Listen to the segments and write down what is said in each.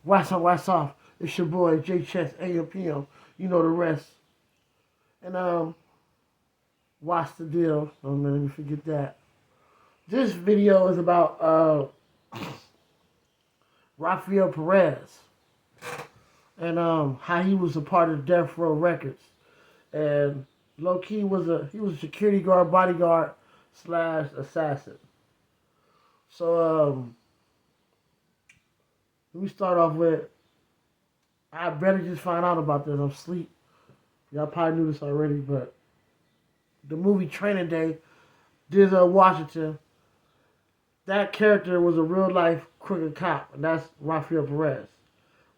Wax off. It's your boy J Chess AMPM. You know the rest. And watch the deal. Don't let me forget that. This video is about Raphael Perez and how he was a part of Death Row Records. And low key he was a security guard, bodyguard / assassin. So let me start off with, I barely just found out about this. I'm asleep. Y'all probably knew this already, but the movie Training Day, Denzel Washington, that character was a real life crooked cop, and that's Raphael Perez.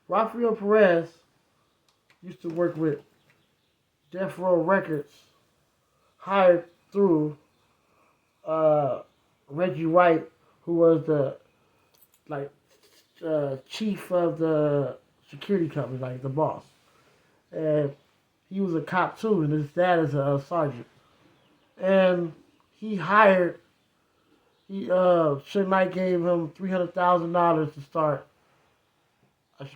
Raphael Perez used to work with Death Row Records, hired through Reggie White, who was the chief of the security company, like the boss. And he was a cop too, and his dad is a sergeant. And Suge Knight gave him $300,000 to start a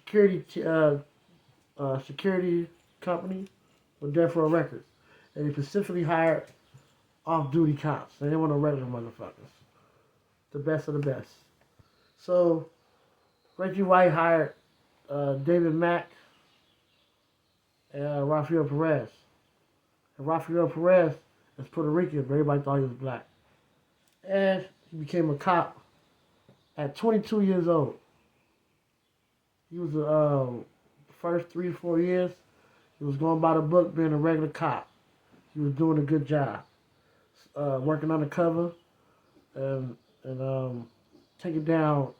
security company with Death Row Records. And he specifically hired off-duty cops. They didn't want no regular motherfuckers. The best of the best. So Reggie White hired David Mack and Raphael Perez. And Raphael Perez is Puerto Rican, but everybody thought he was black. And he became a cop at 22 years old. He was the first 3 or 4 years, he was going by the book, being a regular cop. He was doing a good job, working undercover and taking down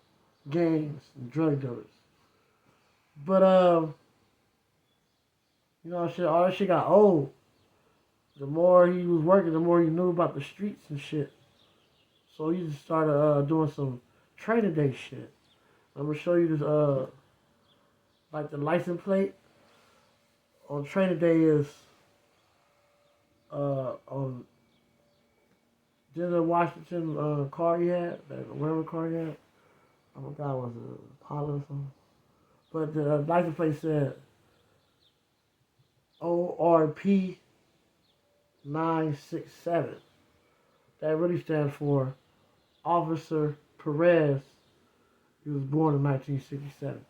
gangs and drug dealers. But all that shit got old. The more he was working, the more he knew about the streets and shit. So he just started doing some Training Day shit. I'm gonna show you this the license plate on Training Day is on Denzel Washington car he had, whatever car he had. I forgot, was it Apollo or something? But the license plate said ORP 967. That really stands for Officer Perez. He was born in 1967.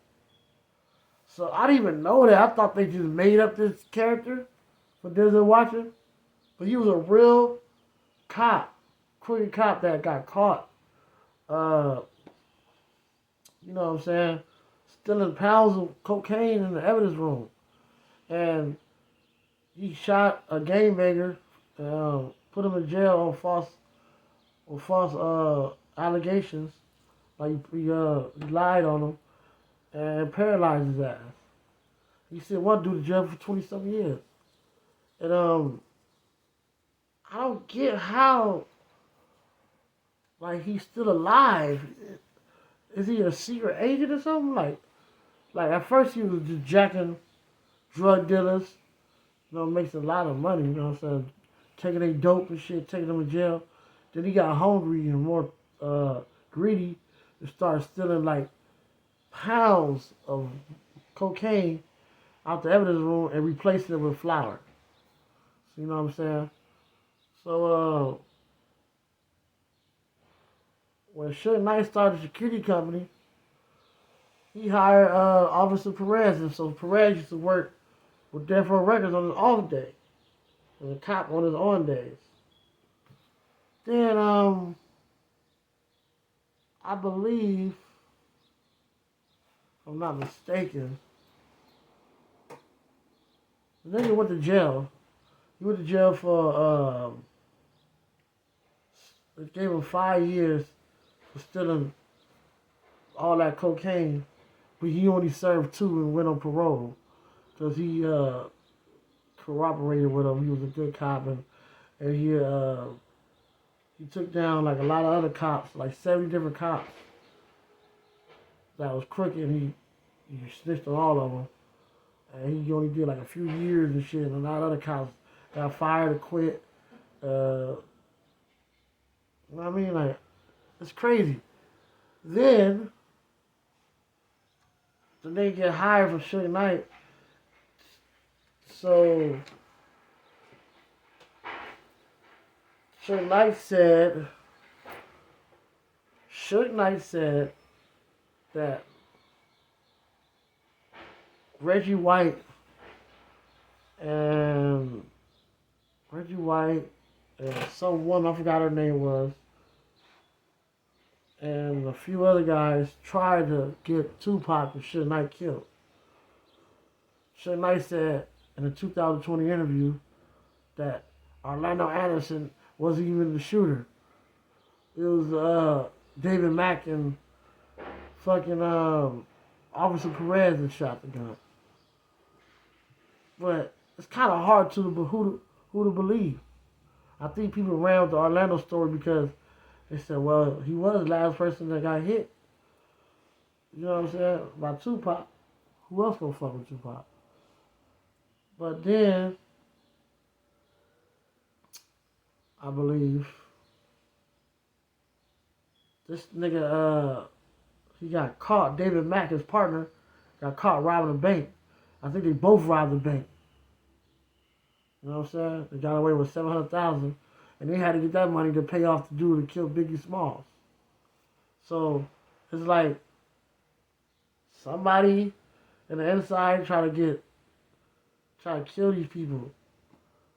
So I didn't even know that. I thought they just made up this character for Denzel Washington. But he was a real cop, crooked cop that got caught. You know what I'm saying? Stealing pounds of cocaine in the evidence room. And he shot a gangbanger, put him in jail on false allegations. Like he lied on him and paralyzed his ass. He said one dude to jail for 20-something years. And I don't get how he's still alive. Is he a secret agent or something? Like at first he was just jacking drug dealers, makes a lot of money, you know what I'm saying? Taking their dope and shit, taking them to jail. Then he got hungry and more greedy and started stealing pounds of cocaine out the evidence room and replacing it with flour. So, you know what I'm saying? So when Suge Knight started a security company, he hired Officer Perez, and so Perez used to work with Death Row Records on his off day, and the cop on his on days. Then I believe, if I'm not mistaken, the nigga went to jail. He went to jail for they gave him 5 years for stealing all that cocaine, but he only served 2 and went on parole because he cooperated with him. He was a good cop, and he took down a lot of other cops, 70 different cops that was crooked. And he snitched on all of them, and he only did a few years and shit. And a lot of other cops got fired or quit. You know what I mean? It's crazy. Then the nigga get hired from Suge Knight. So Suge Knight said that Reggie White and some woman, I forgot her name was, and a few other guys tried to get Tupac and Suge Knight killed. Suge Knight said in a 2020 interview that Orlando Anderson wasn't even the shooter. It was David Mack and fucking Officer Perez that shot the gun. But it's kind of hard to who to believe. I think people ran with the Orlando story because they said, well, he was the last person that got hit. You know what I'm saying? By Tupac. Who else gonna fuck with Tupac? But then, I believe, this nigga, he got caught. David Mack, his partner, got caught robbing a bank. I think they both robbed the bank. You know what I'm saying? They got away with $700,000, and they had to get that money to pay off the dude who killed Biggie Smalls. So it's like somebody in the inside try to kill these people.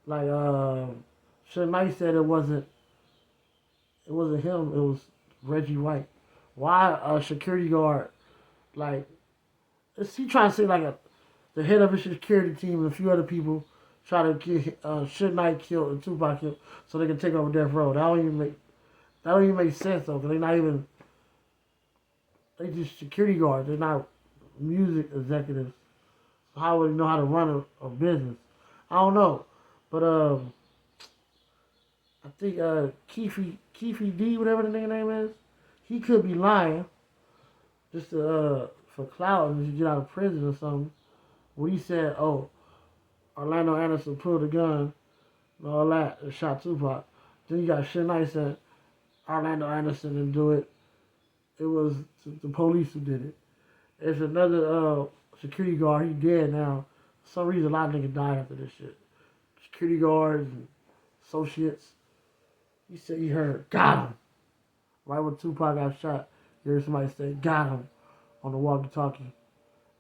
Like Suge Knight said, it wasn't him. It was Reggie White. Why a security guard? Like, is he trying to say like the head of his security team and a few other people try to get Suge Knight killed and Tupac killed so they can take over Death Row? That don't even make sense though, because they just security guards. They're not music executives. So how would they know how to run a business? I don't know, but I think Keefe D, whatever the nigga name is, he could be lying just to, for clout and just get out of prison or something. When he said, oh, Orlando Anderson pulled a gun and all that and shot Tupac. Then you got Suge Knight said Orlando Anderson didn't do it. It was the police who did it. There's another security guard. He dead now. For some reason, a lot of niggas died after this shit. Security guards and associates. He said he heard, got him. Right when Tupac got shot, you heard somebody say, got him, on the walkie-talkie.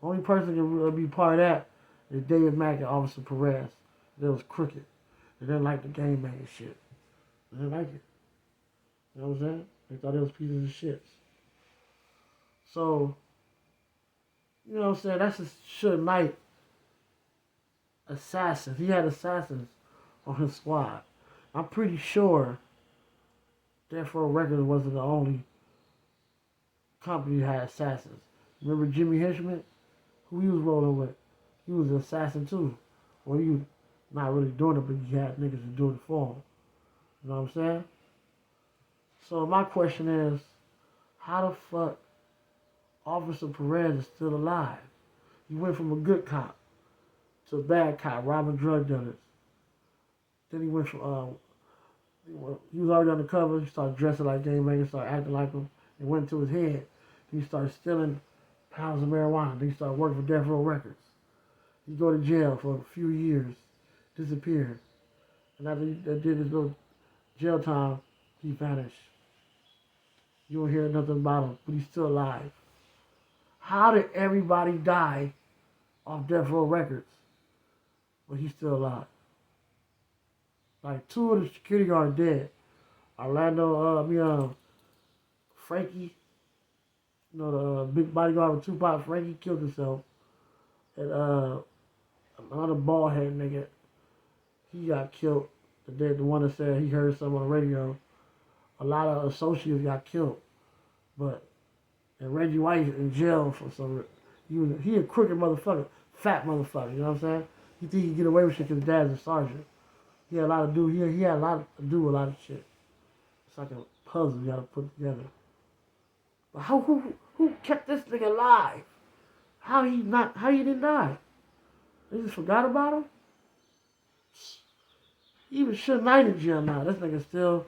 Only person that can be part of that is David Mack and Officer Perez. That was crooked. They didn't like the game banging shit. They didn't like it. You know what I'm saying? They thought it was pieces of shit. So, you know what I'm saying? That's a Suge Knight assassin. He had assassins on his squad. I'm pretty sure Death Row Records wasn't the only company that had assassins. Remember Jimmy Henchman? Who he was rolling with? He was an assassin too. Well, he was not really doing it, but he had niggas doing it for him. You know what I'm saying? So my question is, how the fuck Officer Perez is still alive? He went from a good cop to a bad cop, robbing drug dealers. Then he went from, he was already undercover. He started dressing like gangbangers, started acting like them. It went to his head. He started stealing pounds of marijuana. Then he started working for Death Row Records. He go to jail for a few years, disappeared. And after he did his little jail time, he vanished. You don't hear nothing about him, but he's still alive. How did everybody die off Death Row Records, but he's still alive? Like, two of the security guards dead. Frankie, you know, the big bodyguard with Tupac, Frankie killed himself. And another bald head nigga, he got killed. The one that said he heard something on the radio. A lot of associates got killed. And Reggie White in jail for some reason. He a crooked motherfucker, fat motherfucker, you know what I'm saying? He think he can get away with shit because his dad's a sergeant. He had a lot to do. He had a lot to do with a lot of shit. It's like a puzzle you gotta put together. But who kept this nigga alive? How he didn't die? They just forgot about him? Even Suge Knight in jail now. This nigga still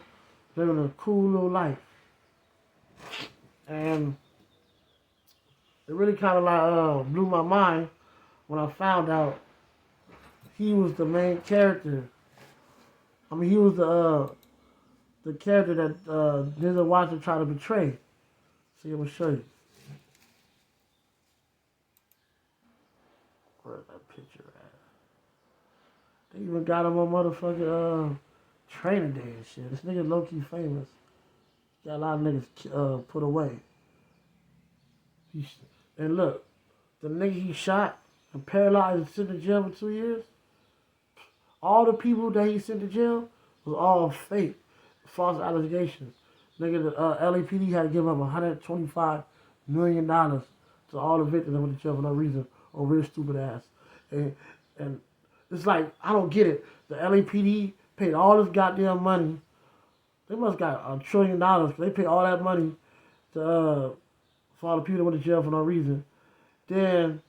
living a cool little life. And, you know what I'm saying? He think he get away with shit because his dad's a sergeant. He had a lot to do. He had a lot to do with a lot of shit. It's like a puzzle you gotta put together. But who kept this nigga alive? How he didn't die? They just forgot about him? Even Suge Knight in jail now. This nigga still living a cool little life. And It really kind of like blew my mind when I found out he was the main character. I mean, he was the character that Denzel Washington tried to betray. See, I'm gonna show you. Where's that picture at? They even got him on motherfucking Training Day and shit. This nigga low key famous. Got a lot of niggas put away. And look, the nigga he shot and paralyzed and sent to jail for 2 years. All the people that he sent to jail was all fake, false allegations. Nigga, the LAPD had to give up $125 million to all the victims that went to jail for no reason or real stupid ass. And it's like, I don't get it. The LAPD paid all this goddamn money. They must got $1 trillion. They paid all that money to for all the people that went to jail for no reason. Then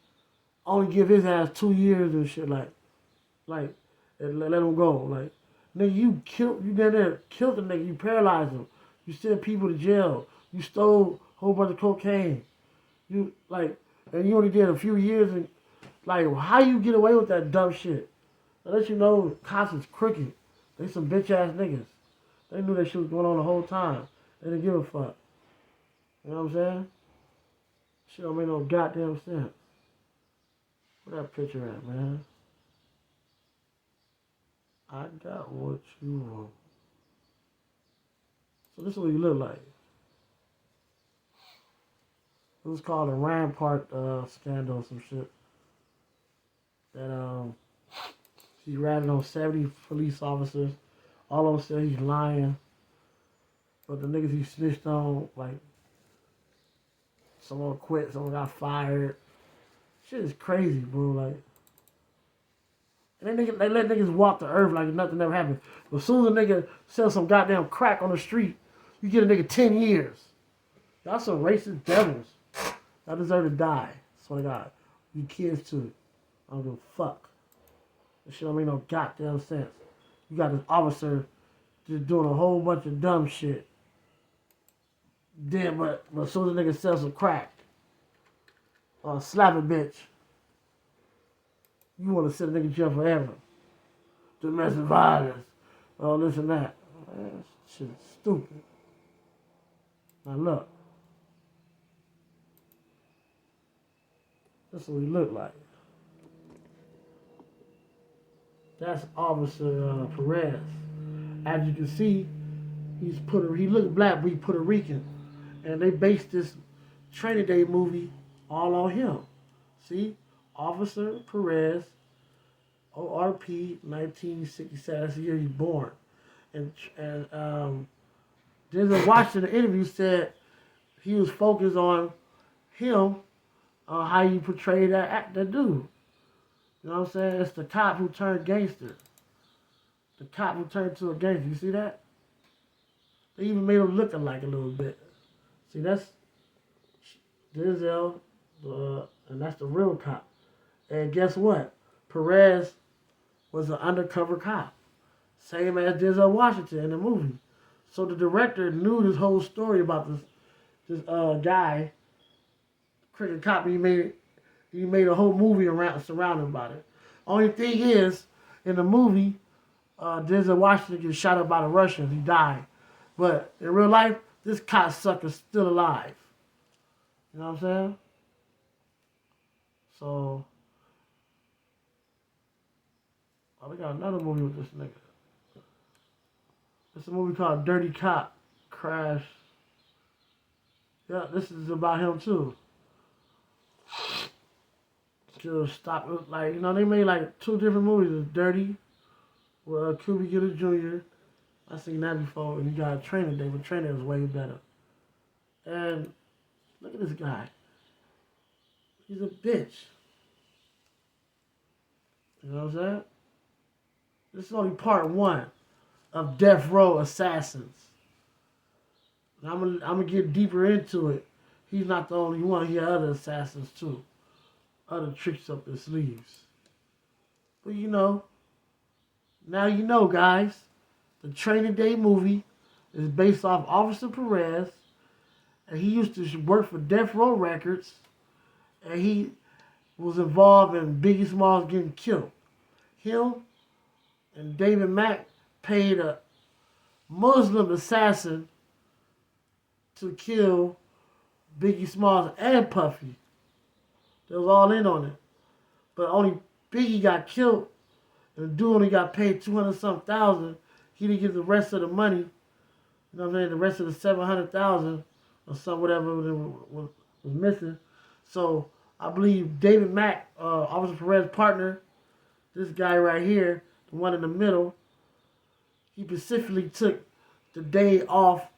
only give his ass 2 years and shit and let him go. Like, nigga, you down there killed the nigga, you paralyzed him. You sent people to jail. You stole a whole bunch of cocaine. And you only did a few years and how you get away with that dumb shit? Unless you know cops is crooked. They some bitch ass niggas. They knew that shit was going on the whole time. They didn't give a fuck. You know what I'm saying? Shit don't make no goddamn sense. Where that picture at, man? I got what you want. So this is what you look like. It was called a Rampart scandal or some shit. That he ratted on 70 police officers. All of them said he's lying. But the niggas he snitched on, someone quit, someone got fired. Shit is crazy, bro. And they let niggas walk the earth like nothing ever happened. But as soon as a nigga sells some goddamn crack on the street, you get a nigga 10 years. Y'all some racist devils. Y'all deserve to die. Swear to God. You kids too. I don't give a fuck. This shit don't make no goddamn sense. You got this officer just doing a whole bunch of dumb shit. Then, but as soon as a nigga sells some crack, or slap a bitch, you want to send a nigga in jail forever. Domestic violence, all this and that. Man, shit is stupid. Now look. That's what he look like. That's Officer Perez. As you can see, he look black, but he's Puerto Rican. And they based this Training Day movie all on him. See? Officer Perez, ORP, 1967. That's the year he's born. And Denzel Washington in the interview said he was focused on him, on how he portrayed that dude. You know what I'm saying? It's the cop who turned gangster. The cop who turned to a gangster. You see that? They even made him look alike a little bit. See, that's Denzel, and that's the real cop. And guess what? Perez was an undercover cop. Same as Denzel Washington in the movie. So the director knew this whole story about this guy, cricket cop. He made a whole movie surrounding about it. Only thing is, in the movie, Denzel Washington gets shot up by the Russians. He died. But in real life, this cocksucker's still alive. You know what I'm saying? So, we got another movie with this nigga. It's a movie called Dirty Cop. Crash. Yeah, this is about him too. To stop, they made 2 different movies. It's Dirty, with Cuba Gooding Jr. I seen that before, and you got Training Day, but Training Day was way better. And look at this guy. He's a bitch. You know what I'm saying? This is only part 1 of Death Row Assassins. And I'm gonna get deeper into it. He's not the only one. He had other assassins too. Other tricks up his sleeves. But now you know, guys. The Training Day movie is based off Officer Perez. And he used to work for Death Row Records. and he was involved in Biggie Smalls getting killed. Him and David Mack paid a Muslim assassin to kill Biggie Smalls and Puffy. They was all in on it. But only Biggie got killed, and the dude only got paid 200-something thousand. He didn't get the rest of the money. You know what I'm saying? The rest of the 700,000 or something, whatever was missing. So I believe David Mack, Officer Perez's partner, this guy right here, the one in the middle, he specifically took the day off,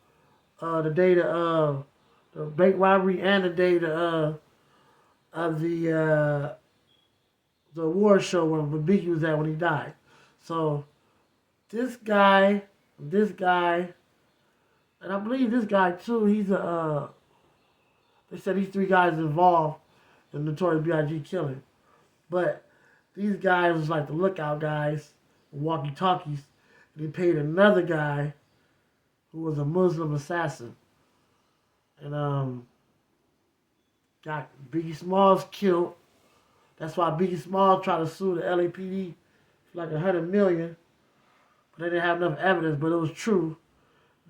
the day the bank robbery and the day of the award show when Biggie was at when he died. So this guy, and I believe this guy too, he's they said these three guys involved in the Notorious B.I.G. killing. But these guys was like the lookout guys, walkie-talkies, and they paid another guy who was a Muslim assassin. And got Biggie Smalls killed. That's why Biggie Smalls tried to sue the LAPD for like $100 million. But they didn't have enough evidence, but it was true.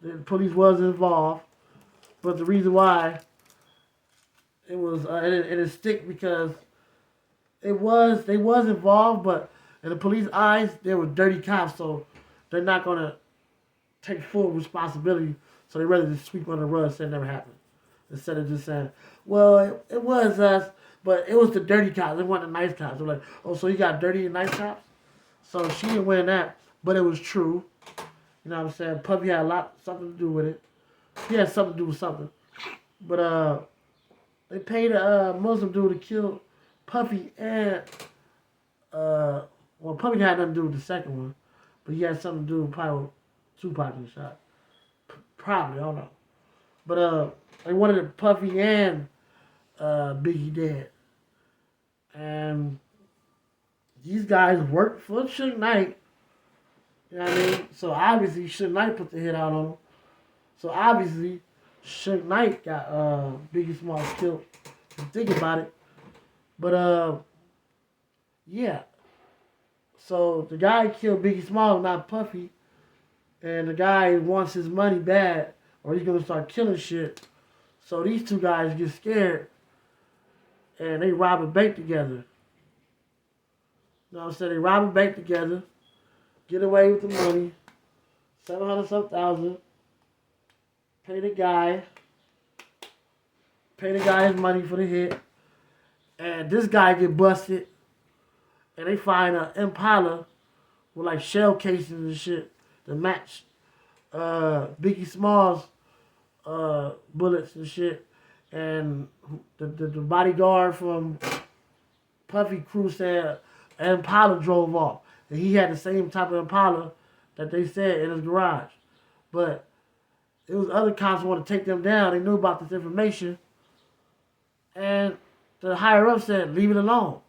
The police was involved. But the reason why it was it didn't stick because they was involved, but in the police eyes, they were dirty cops, so they're not gonna take full responsibility. So they rather just sweep under the rug and say it never happened. Instead of just saying, well, it was us, but it was the dirty cops. It wasn't the nice cops. They're like, oh, so you got dirty and nice cops? So she didn't win that, but it was true. You know what I'm saying? Puffy had something to do with it. He had something to do with something. But they paid a Muslim dude to kill Puffy and well, Puffy had nothing to do with the second one, but he had something to do with probably with Tupac getting shot. Probably, I don't know. But they wanted Puffy and Biggie dead. And these guys worked for Suge Knight. You know what I mean? So obviously Suge Knight put the hit out on him. So obviously Suge Knight got Biggie Smalls killed. Think about it. But yeah. So the guy killed Biggie Smalls, not Puffy. And the guy wants his money bad, or he's gonna start killing shit. So these two guys get scared and they rob a bank together. You know what I'm saying? They rob a bank together, get away with the money, 700-something thousand, pay the guy his money for the hit, and this guy get busted, and they find an Impala with like shell casings and shit to match Biggie Smalls bullets and shit, and the bodyguard from Puffy crew said an Impala drove off, and he had the same type of Impala that they said in his garage, but it was other cops who wanted to take them down. They knew about this information, and the higher up said leave it alone,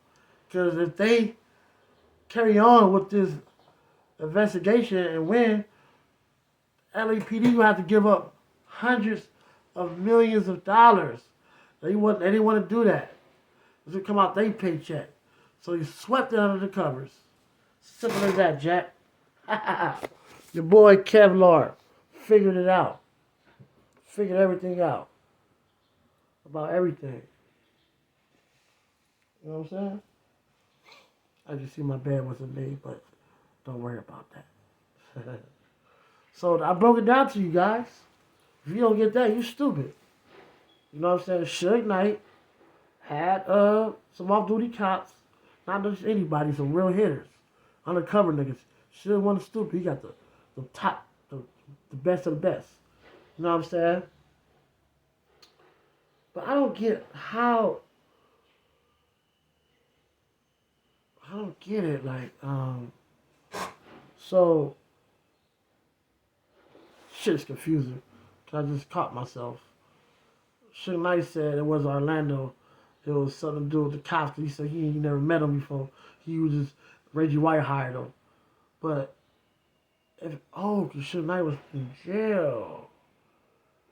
because if they carry on with this investigation and win, LAPD will have to give up hundreds of millions of dollars. They didn't want to do that. It would come out their paycheck. So he swept it under the covers. Simple as that, Jack. Your boy Kevlar figured it out. Figured everything out. About everything. You know what I'm saying? I just see my bed wasn't made, but don't worry about that. So I broke it down to you guys. If you don't get that, you stupid. You know what I'm saying? Suge Knight had some off-duty cops, not just anybody, some real hitters, undercover niggas. Suge wasn't stupid. He got the top, the best of the best. You know what I'm saying? But I don't get how. I don't get it. Like, so shit's confusing. I just caught myself. Suge Knight said it was Orlando. It was something to do with the cops. He said he never met him before. He was just Reggie White hired him. But because Suge Knight was in jail.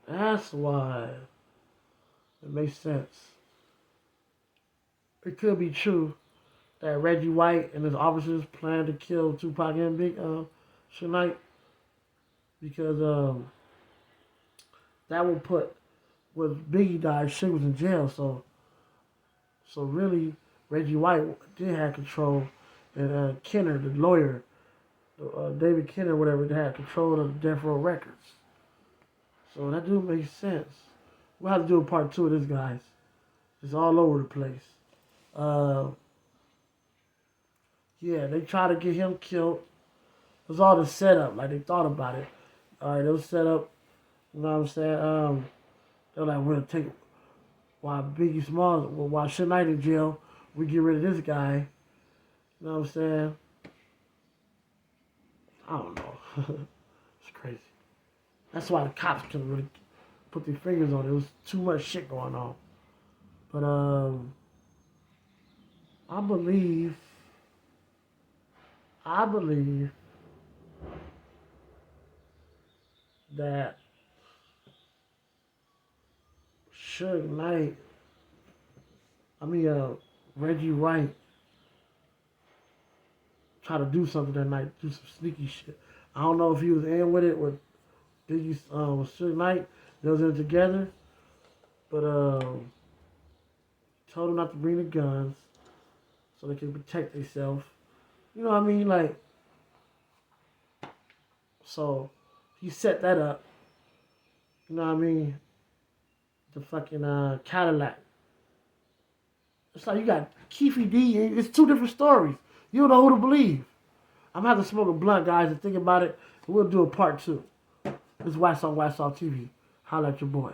That's why. It makes sense. it could be true that Reggie White and his officers planned to kill Tupac and Big Suge because that will put when Biggie died, Suge was in jail, so really Reggie White did have control, and Kenner, the lawyer, David Kenner, whatever, they had control of the Death Row Records. So that do make sense. We'll have to do a part 2 of this, guys. It's all over the place. Yeah, they tried to get him killed. It was all the setup, like they thought about it. Alright, it was set up, you know what I'm saying? They're like, we'll take, while Biggie Smalls, while Suge Knight in jail, we get rid of this guy. You know what I'm saying? I don't know. It's crazy. That's why the cops couldn't really put their fingers on it. It was too much shit going on. But I believe that Suge Knight, Reggie White tried to do something that night, do some sneaky shit. I don't know if he was in with it with Biggie, with Suge Knight. They was in it together, but told him not to bring the guns so they can protect themselves. You know what I mean? Like, so he set that up. You know what I mean? The fucking Cadillac. It's like you got Keefy D. It's two different stories. You don't know who to believe. I'm gonna have to smoke a blunt, guys, and think about it. And we'll do a part 2. This is Wax on TV. Holla at your boy.